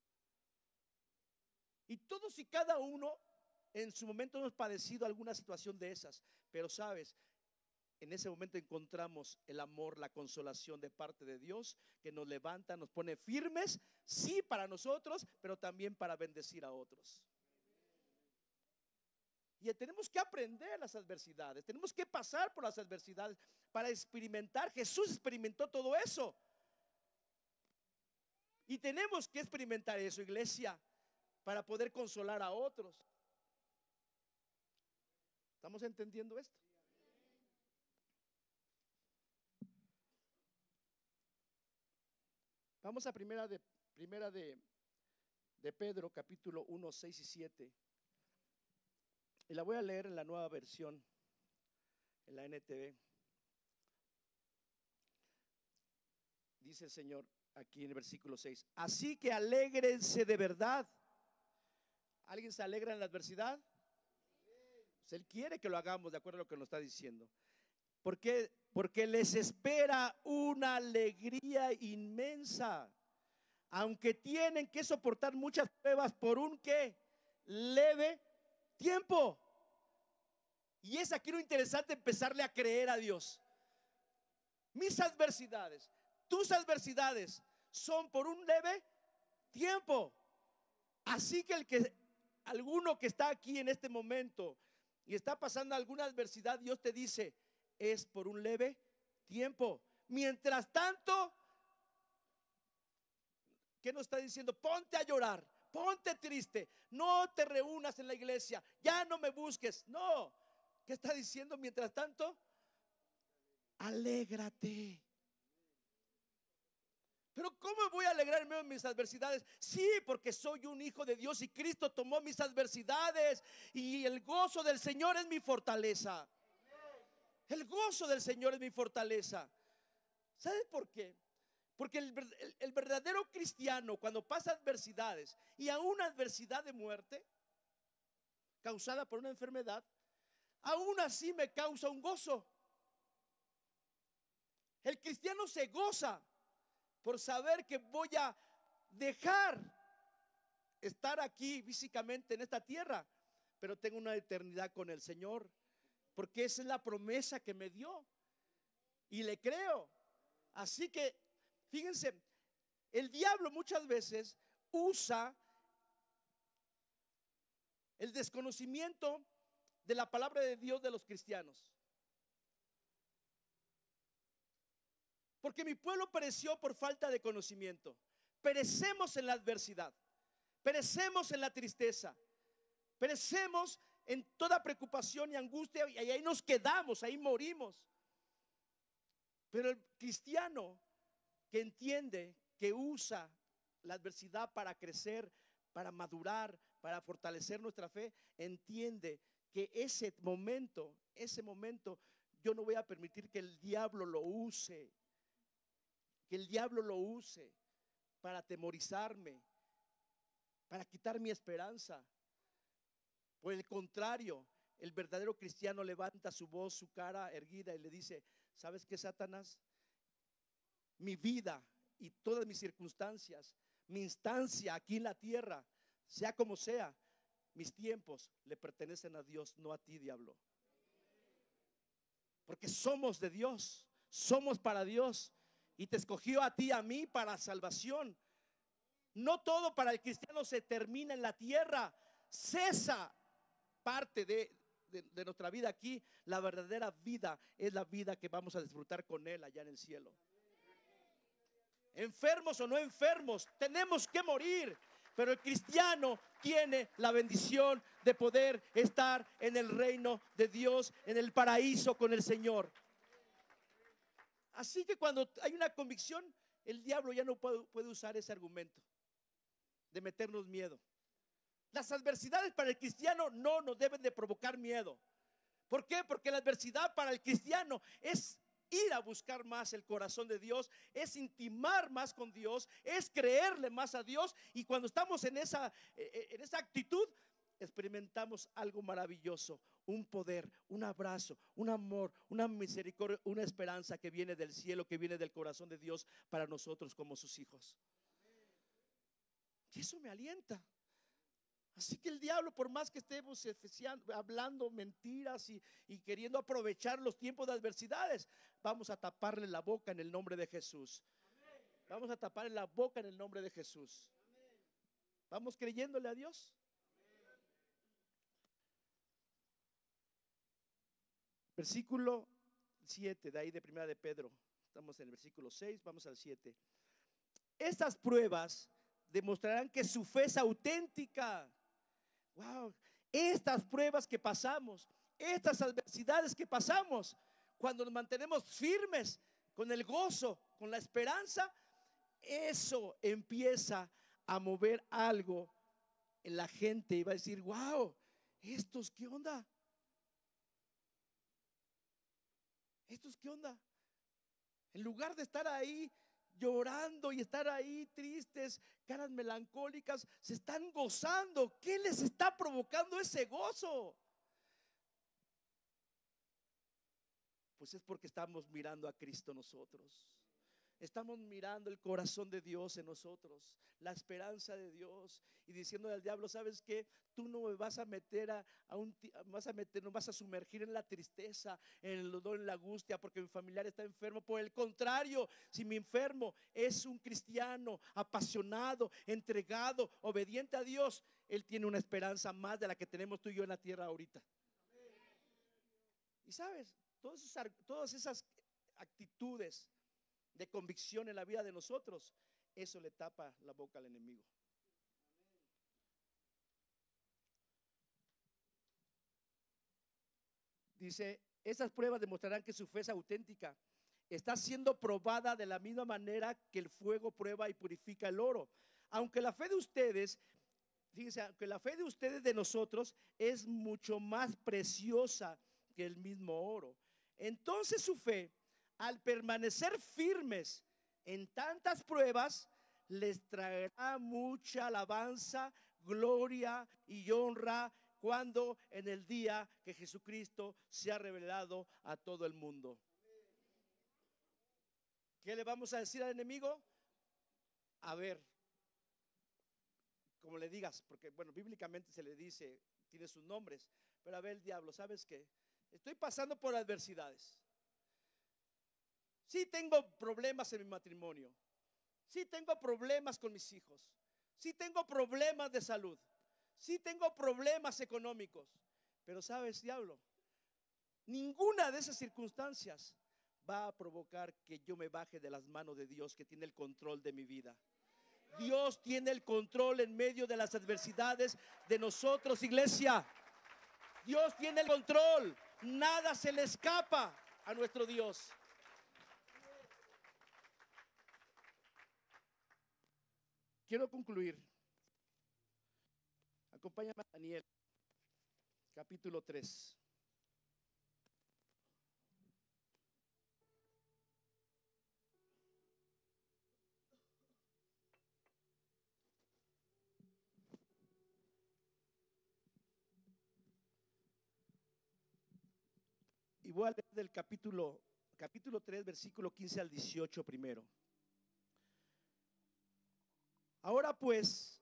Y todos y cada uno en su momento hemos padecido alguna situación de esas, pero sabes, en ese momento encontramos el amor, la consolación de parte de Dios, que nos levanta, nos pone firmes, sí, para nosotros, pero también para bendecir a otros. Y tenemos que aprender las adversidades, tenemos que pasar por las adversidades para experimentar. Jesús experimentó todo eso. Y tenemos que experimentar eso, iglesia, para poder consolar a otros. ¿Estamos entendiendo esto? Vamos a primera de Pedro, capítulo 1, 6 y 7. Y la voy a leer en la nueva versión, en la NTV. Dice el Señor aquí en el versículo 6: así que alégrense de verdad. ¿Alguien se alegra en la adversidad? Pues Él quiere que lo hagamos de acuerdo a lo que nos está diciendo. ¿Por qué? Porque les espera una alegría inmensa, aunque tienen que soportar muchas pruebas por un ¿qué? Leve tiempo. Y es aquí lo interesante, empezarle a creer a Dios. Mis adversidades, tus adversidades son por un leve tiempo. Así que alguno que está aquí en este momento y está pasando alguna adversidad, Dios te dice, es por un leve tiempo. Mientras tanto, ¿qué nos está diciendo? Ponte a llorar, ponte triste, no te reúnas en la iglesia, ya no me busques. No, ¿qué está diciendo? Mientras tanto, alégrate. Pero ¿cómo voy a alegrarme en mis adversidades? Sí, porque soy un hijo de Dios y Cristo tomó mis adversidades y el gozo del Señor es mi fortaleza. El gozo del Señor es mi fortaleza. ¿Sabes por qué? Porque el verdadero cristiano, cuando pasa adversidades y aún una adversidad de muerte causada por una enfermedad, aún así me causa un gozo. El cristiano se goza por saber que voy a dejar estar aquí físicamente en esta tierra, pero tengo una eternidad con el Señor, porque esa es la promesa que me dio y le creo. Así que fíjense, el diablo muchas veces usa el desconocimiento de la palabra de Dios de los cristianos. Porque mi pueblo pereció por falta de conocimiento. Perecemos en la adversidad, perecemos en la tristeza, perecemos en toda preocupación y angustia, y ahí nos quedamos, ahí morimos. Pero el cristiano que entiende, que usa la adversidad para crecer, para madurar, para fortalecer nuestra fe, entiende que ese momento, yo no voy a permitir que el diablo lo use. Que el diablo lo use para atemorizarme, para quitar mi esperanza. Por el contrario, el verdadero cristiano levanta su voz, su cara erguida y le dice: ¿sabes qué, Satanás? Mi vida y todas mis circunstancias, mi instancia aquí en la tierra, sea como sea, mis tiempos le pertenecen a Dios, no a ti, diablo. Porque somos de Dios, somos para Dios. Y te escogió a ti, a mí, para salvación. No todo para el cristiano se termina en la tierra. Cesa parte de nuestra vida aquí. La verdadera vida es la vida que vamos a disfrutar con Él allá en el cielo. Enfermos o no enfermos, tenemos que morir. Pero el cristiano tiene la bendición de poder estar en el reino de Dios, en el paraíso con el Señor. Así que cuando hay una convicción, el diablo ya no puede usar ese argumento de meternos miedo. Las adversidades para el cristiano no nos deben de provocar miedo. ¿Por qué? Porque la adversidad para el cristiano es ir a buscar más el corazón de Dios, es intimar más con Dios, es creerle más a Dios. Y cuando estamos en esa actitud, experimentamos algo maravilloso, un poder, un abrazo, un amor, una misericordia, una esperanza que viene del cielo, que viene del corazón de Dios para nosotros como sus hijos. Y eso me alienta. Así que el diablo, por más que estemos hablando mentiras y queriendo aprovechar los tiempos de adversidades, vamos a taparle la boca en el nombre de Jesús. Vamos a taparle la boca en el nombre de Jesús. Vamos creyéndole a Dios. Versículo 7, de ahí de primera de Pedro. Estamos en el versículo 6, vamos al 7. Estas pruebas demostrarán que su fe es auténtica. Wow, estas pruebas que pasamos, estas adversidades que pasamos, cuando nos mantenemos firmes con el gozo, con la esperanza, eso empieza a mover algo en la gente y va a decir, wow, ¿estos qué onda? ¿Estos qué onda? En lugar de estar ahí llorando y estar ahí tristes, caras melancólicas, se están gozando. ¿Qué les está provocando ese gozo? Pues es porque estamos mirando a Cristo nosotros. Estamos mirando el corazón de Dios en nosotros, la esperanza de Dios, y diciéndole al diablo, ¿sabes qué? Tú no me vas a meter no vas a sumergir en la tristeza, en el dolor, en la angustia, porque mi familiar está enfermo. Por el contrario, si mi enfermo es un cristiano apasionado, entregado, obediente a Dios, él tiene una esperanza más de la que tenemos tú y yo en la tierra ahorita. Y sabes, todas esas actitudes de convicción en la vida de nosotros, eso le tapa la boca al enemigo. Dice, esas pruebas demostrarán que su fe es auténtica. Está siendo probada de la misma manera que el fuego prueba y purifica el oro. Aunque la fe de ustedes, fíjense, aunque la fe de ustedes de nosotros es mucho más preciosa que el mismo oro, entonces su fe, al permanecer firmes en tantas pruebas, les traerá mucha alabanza, gloria y honra cuando en el día que Jesucristo se ha revelado a todo el mundo. ¿Qué le vamos a decir al enemigo? A ver, como le digas, porque bueno, bíblicamente se le dice, tiene sus nombres, pero a ver, el diablo, ¿sabes qué? Estoy pasando por adversidades. Sí tengo problemas en mi matrimonio, sí tengo problemas con mis hijos, sí tengo problemas de salud, sí tengo problemas económicos, pero ¿sabes, diablo? Ninguna de esas circunstancias va a provocar que yo me baje de las manos de Dios, que tiene el control de mi vida. Dios tiene el control en medio de las adversidades de nosotros, iglesia. Dios tiene el control, nada se le escapa a nuestro Dios. Quiero concluir. Acompáñame a Daniel, capítulo 3. Y voy a leer del capítulo 3, versículo 15 al 18 primero. Ahora pues,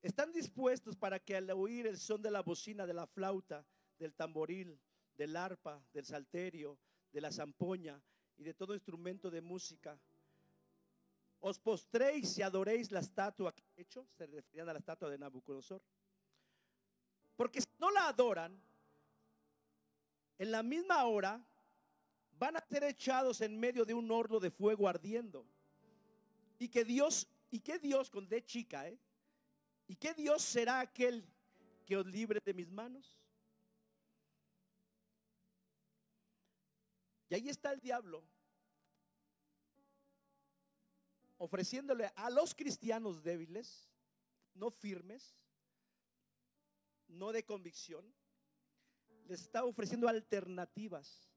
¿están dispuestos para que al oír el son de la bocina, de la flauta, del tamboril, del arpa, del salterio, de la zampoña y de todo instrumento de música, os postréis y adoréis la estatua que he hecho? Se referían a la estatua de Nabucodonosor. Porque si no la adoran, en la misma hora van a ser echados en medio de un horno de fuego ardiendo. Y que Dios con D chica, ¿y qué Dios será aquel que os libre de mis manos? Y ahí está el diablo ofreciéndole a los cristianos débiles, no firmes, no de convicción, les está ofreciendo alternativas.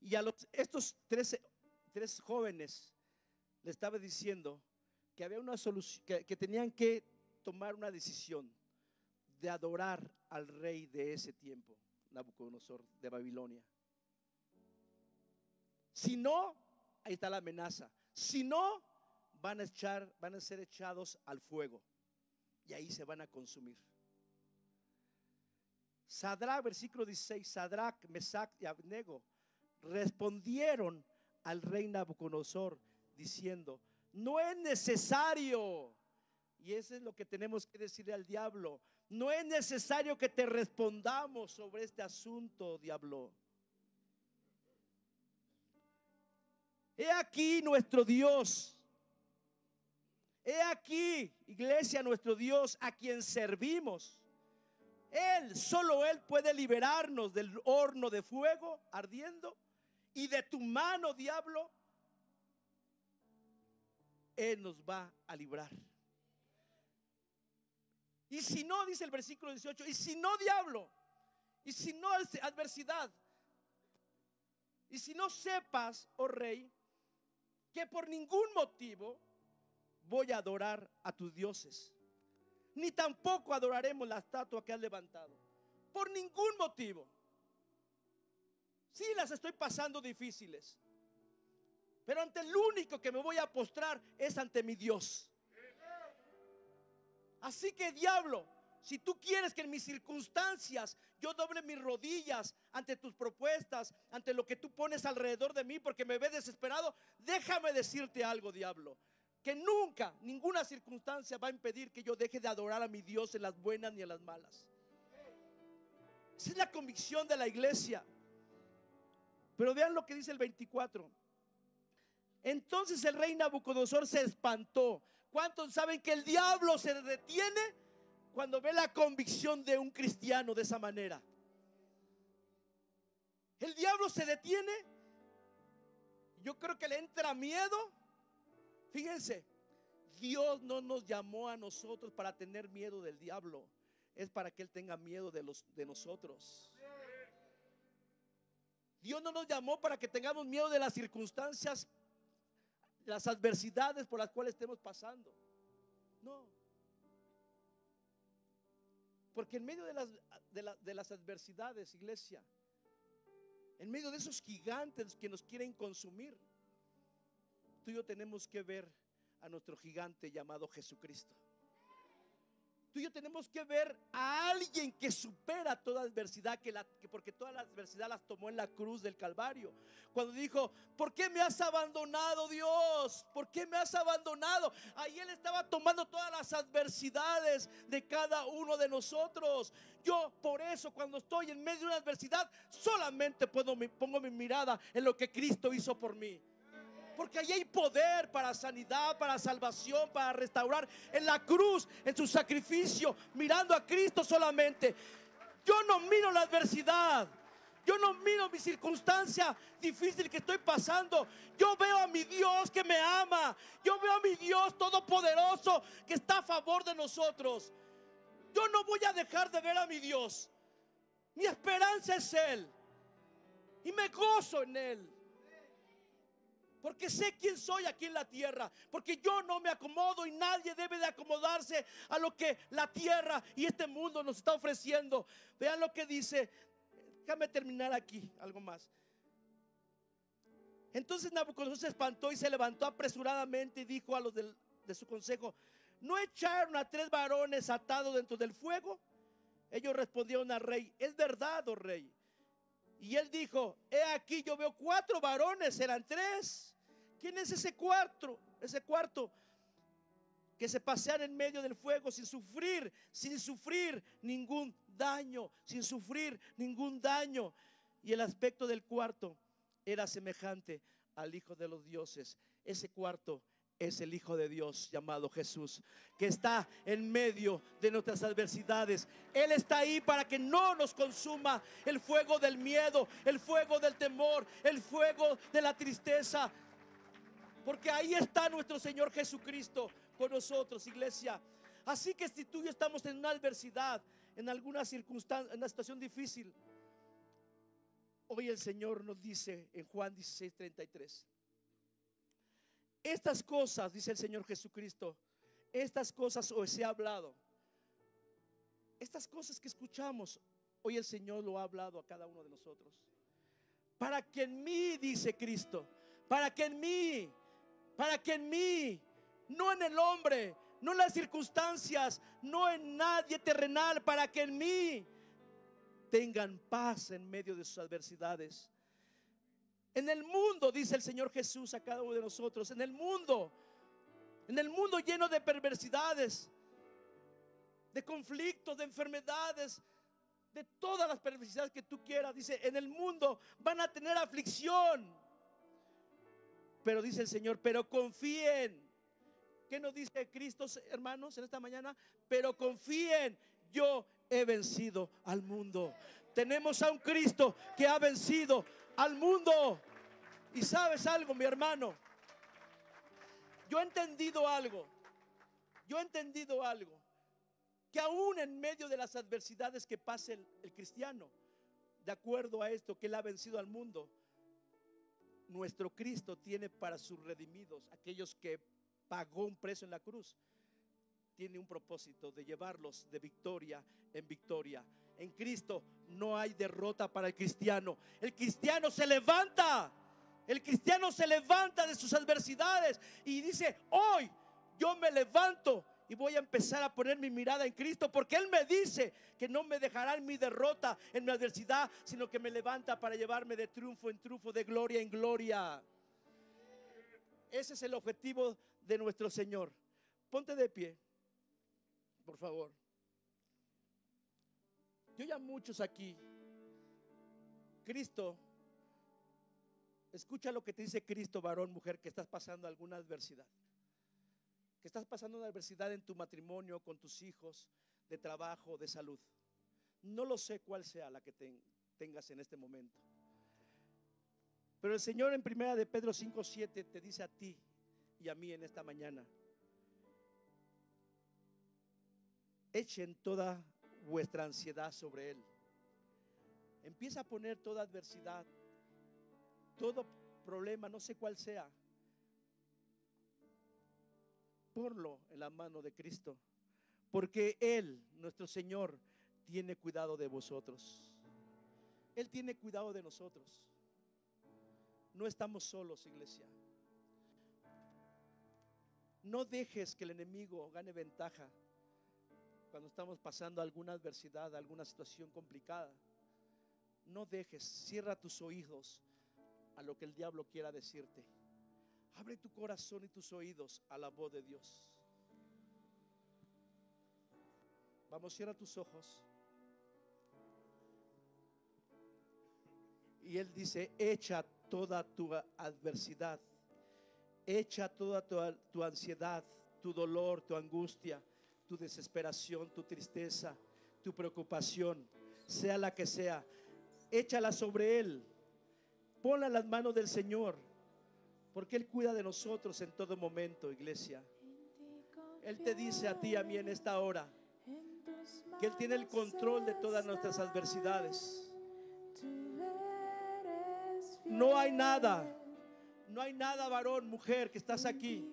Y a estos tres jóvenes le estaba diciendo que había una solución, que tenían que tomar una decisión de adorar al rey de ese tiempo, Nabucodonosor de Babilonia. Si no, ahí está la amenaza. Si no, van a ser echados al fuego y ahí se van a consumir. Sadrach, versículo 16, Sadrach, Mesach y Abednego respondieron al rey Nabucodonosor diciendo: no es necesario, y eso es lo que tenemos que decirle al diablo, no es necesario que te respondamos sobre este asunto, diablo. He aquí nuestro Dios, he aquí, iglesia, nuestro Dios a quien servimos. Él, solo Él puede liberarnos del horno de fuego ardiendo, y de tu mano, diablo, Él nos va a librar. Y si no, dice el versículo 18, y si no, diablo, y si no adversidad, y si no sepas, oh rey, que por ningún motivo voy a adorar a tus dioses, ni tampoco adoraremos la estatua que has levantado, por ningún motivo. Sí, las estoy pasando difíciles, pero ante el único que me voy a postrar es ante mi Dios. Así que, diablo, si tú quieres que en mis circunstancias yo doble mis rodillas ante tus propuestas, ante lo que tú pones alrededor de mí porque me ves desesperado, déjame decirte algo, diablo, que nunca, ninguna circunstancia va a impedir que yo deje de adorar a mi Dios en las buenas ni en las malas. Esa es la convicción de la iglesia. Pero vean lo que dice el 24. Entonces el rey Nabucodonosor se espantó. ¿Cuántos saben que el diablo se detiene cuando ve la convicción de un cristiano de esa manera? El diablo se detiene. Yo creo que le entra miedo. Fíjense, Dios no nos llamó a nosotros para tener miedo del diablo, es para que Él tenga miedo de nosotros. Dios no nos llamó para que tengamos miedo de las circunstancias, las adversidades por las cuales estemos pasando. No. Porque en medio de las adversidades, iglesia, en medio de esos gigantes que nos quieren consumir, tú y yo tenemos que ver a nuestro gigante llamado Jesucristo. Tú y yo tenemos que ver a alguien que supera toda adversidad, porque toda la adversidad las tomó en la cruz del Calvario. Cuando dijo: ¿por qué me has abandonado, Dios? ¿Por qué me has abandonado? Ahí Él estaba tomando todas las adversidades de cada uno de nosotros. Yo por eso, cuando estoy en medio de una adversidad, solamente pongo mi mirada en lo que Cristo hizo por mí. Porque ahí hay poder para sanidad, para salvación, para restaurar. En la cruz, en su sacrificio, mirando a Cristo solamente. Yo no miro la adversidad, yo no miro mi circunstancia difícil que estoy pasando. Yo veo a mi Dios que me ama. Yo veo a mi Dios todopoderoso que está a favor de nosotros. Yo no voy a dejar de ver a mi Dios. Mi esperanza es Él y me gozo en Él. Porque sé quién soy aquí en la tierra. Porque yo no me acomodo y nadie debe de acomodarse a lo que la tierra y este mundo nos está ofreciendo. Vean lo que dice. Déjame terminar aquí, algo más. Entonces Nabucodonosor se espantó y se levantó apresuradamente y dijo a los de su consejo: ¿no echaron a 3 varones atados dentro del fuego? Ellos respondieron al rey: es verdad, oh rey. Y él dijo: he aquí, yo veo 4 varones, eran 3. ¿Quién es ese cuarto que se pasean en medio del fuego sin sufrir ningún daño, sin sufrir ningún daño? Y el aspecto del cuarto era semejante al Hijo de los dioses. Ese cuarto es el Hijo de Dios llamado Jesús, que está en medio de nuestras adversidades. Él está ahí para que no nos consuma el fuego del miedo, el fuego del temor, el fuego de la tristeza. porque ahí está nuestro Señor Jesucristo con nosotros, iglesia. Así que si tú y yo estamos en una adversidad, en alguna circunstancia, en una situación difícil, hoy el Señor nos dice en Juan 16:33, estas cosas, dice el Señor Jesucristo, estas cosas os he hablado. Estas cosas que escuchamos, hoy el Señor lo ha hablado a cada uno de nosotros. Para que en mí, dice Cristo, para que en mí, no en el hombre, no en las circunstancias, no en nadie terrenal, para que en mí tengan paz en medio de sus adversidades. En el mundo, dice el Señor Jesús a cada uno de nosotros, en el mundo lleno de perversidades, de conflictos, de enfermedades, de todas las perversidades que tú quieras, dice, en el mundo van a tener aflicción. Pero dice el Señor, pero confíen. ¿Qué nos dice Cristo, hermanos, en esta mañana? Pero confíen, yo he vencido al mundo. Tenemos a un Cristo que ha vencido al mundo. Y sabes algo, mi hermano, yo he entendido algo, que aún en medio de las adversidades que pase el cristiano, de acuerdo a esto que él ha vencido al mundo, nuestro Cristo tiene para sus redimidos, aquellos que pagó un precio en la cruz, tiene un propósito de llevarlos de victoria en victoria. En Cristo no hay derrota para el cristiano. El cristiano se levanta. El cristiano se levanta de sus adversidades y dice, hoy yo me levanto y voy a empezar a poner mi mirada en Cristo, porque Él me dice que no me dejará en mi derrota, en mi adversidad, sino que me levanta para llevarme de triunfo en triunfo, de gloria en gloria. Ese es el objetivo de nuestro Señor. Ponte de pie, por favor. Yo ya muchos aquí, Cristo, escucha lo que te dice Cristo, varón, mujer, que estás pasando alguna adversidad. Que estás pasando una adversidad en tu matrimonio, con tus hijos, de trabajo, de salud. No lo sé cuál sea la que tengas en este momento. Pero el Señor en 1 de Pedro 5:7 te dice a ti y a mí en esta mañana: echen toda vuestra ansiedad sobre Él. Empieza a poner toda adversidad, todo problema, no sé cuál sea, ponlo en la mano de Cristo, porque Él, nuestro Señor, tiene cuidado de vosotros. Él tiene cuidado de nosotros. No estamos solos, iglesia. No dejes que el enemigo gane ventaja cuando estamos pasando alguna adversidad, alguna situación complicada. No dejes, cierra tus oídos a lo que el diablo quiera decirte. Abre tu corazón y tus oídos a la voz de Dios. Vamos, cierra tus ojos. Y Él dice: echa toda tu adversidad, echa toda tu ansiedad, tu dolor, tu angustia, tu desesperación, tu tristeza, tu preocupación, sea la que sea, échala sobre Él. Ponla en las manos del Señor, porque Él cuida de nosotros en todo momento, iglesia. Él te dice a ti y a mí en esta hora que Él tiene el control de todas nuestras adversidades. No hay nada, varón, mujer, que estás aquí,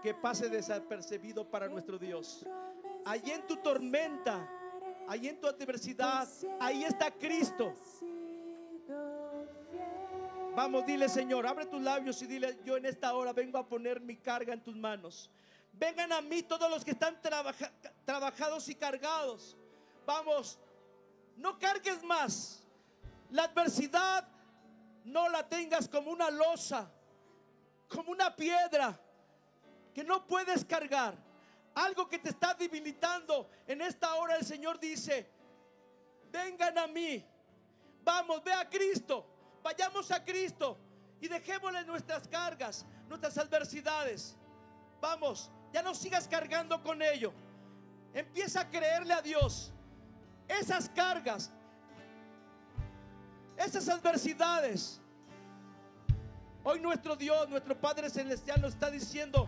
que pase desapercibido para nuestro Dios. Allí en tu tormenta, allí en tu adversidad, ahí está Cristo. Vamos, dile: Señor, abre tus labios y dile: yo en esta hora vengo a poner mi carga en tus manos. Vengan a mí todos los que están trabajados y cargados. Vamos, no cargues más. La adversidad no la tengas como una losa, como una piedra que no puedes cargar, algo que te está debilitando. En esta hora el Señor dice: vengan a mí. Vamos, ve a Cristo. Vayamos a Cristo y dejémosle nuestras cargas, nuestras adversidades. Vamos, ya no sigas cargando con ello. Empieza a creerle a Dios. Esas cargas, esas adversidades, Hoy nuestro Dios, nuestro Padre Celestial nos está diciendo: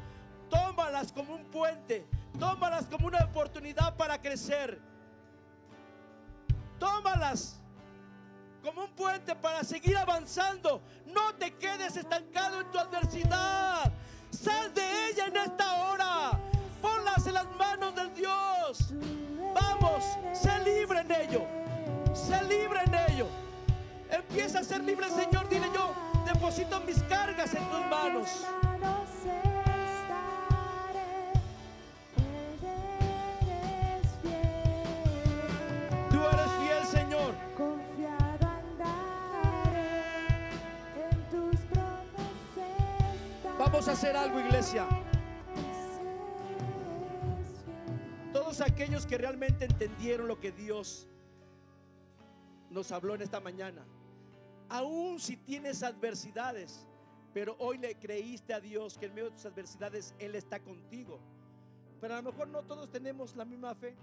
tómalas como un puente, tómalas como una oportunidad para crecer, tómalas como un puente para seguir avanzando. No te quedes estancado en tu adversidad. Sal de ella en esta hora. Ponlas en las manos del Dios. Vamos, sé libre en ello. Sé libre en ello. Empieza a ser libre, Señor. Dile: yo deposito mis cargas en tus manos. Tú eres fiel, Señor. Vamos a hacer algo, iglesia. Todos aquellos que realmente entendieron lo que Dios nos habló en esta mañana, aún si tienes adversidades, pero hoy le creíste a Dios que en medio de tus adversidades Él está contigo, pero a lo mejor no todos tenemos la misma fe.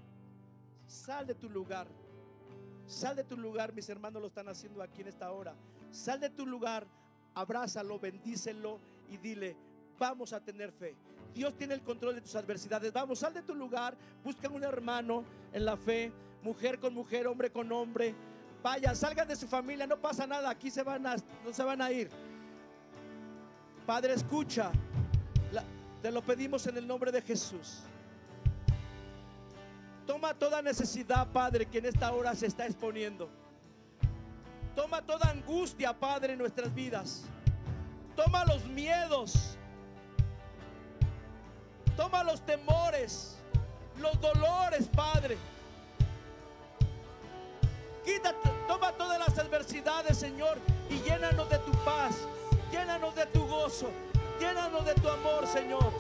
Sal de tu lugar. Sal de tu lugar. Mis hermanos lo están haciendo aquí en esta hora. Sal de tu lugar, abrázalo, bendícelo y dile: vamos a tener fe. Dios tiene el control de tus adversidades. Vamos, sal de tu lugar, busca un hermano en la fe, mujer con mujer, hombre con hombre. Vayan, salgan de su familia, no pasa nada. Aquí no se van a ir. Padre, escucha, te lo pedimos en el nombre de Jesús. Toma toda necesidad, Padre, que en esta hora se está exponiendo. Toma toda angustia, Padre, en nuestras vidas. Toma los miedos. Toma los temores, los dolores, Padre. Toma todas las adversidades, Señor, y llénanos de tu paz, llénanos de tu gozo, llénanos de tu amor, Señor.